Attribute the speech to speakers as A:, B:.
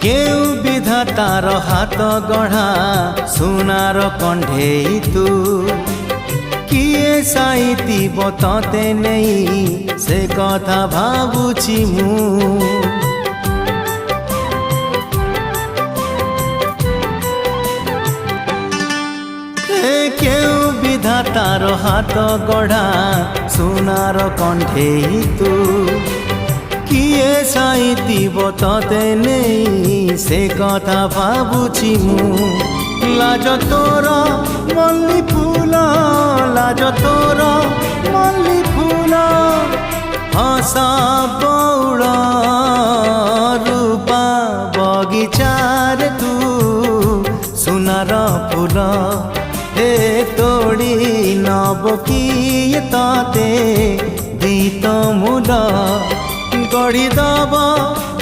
A: केउ विधातार हाथ गढ़ा सुनार कंढेई तू किए साइतिब तते नहीं से कथा भाबुछि मु केउ विधातार हाथ गढ़ा सुनार कंढेई तू किए साइतिब तते नहीं से कथा भाबुछि मु लाज तोर मल्ली फूल लाज तोर मल्ली फूल हसा बौड़ रूपा बगीचार तू सुनार फूल हे तोड़ी नब किए तते दीत मूल गढ़ी दब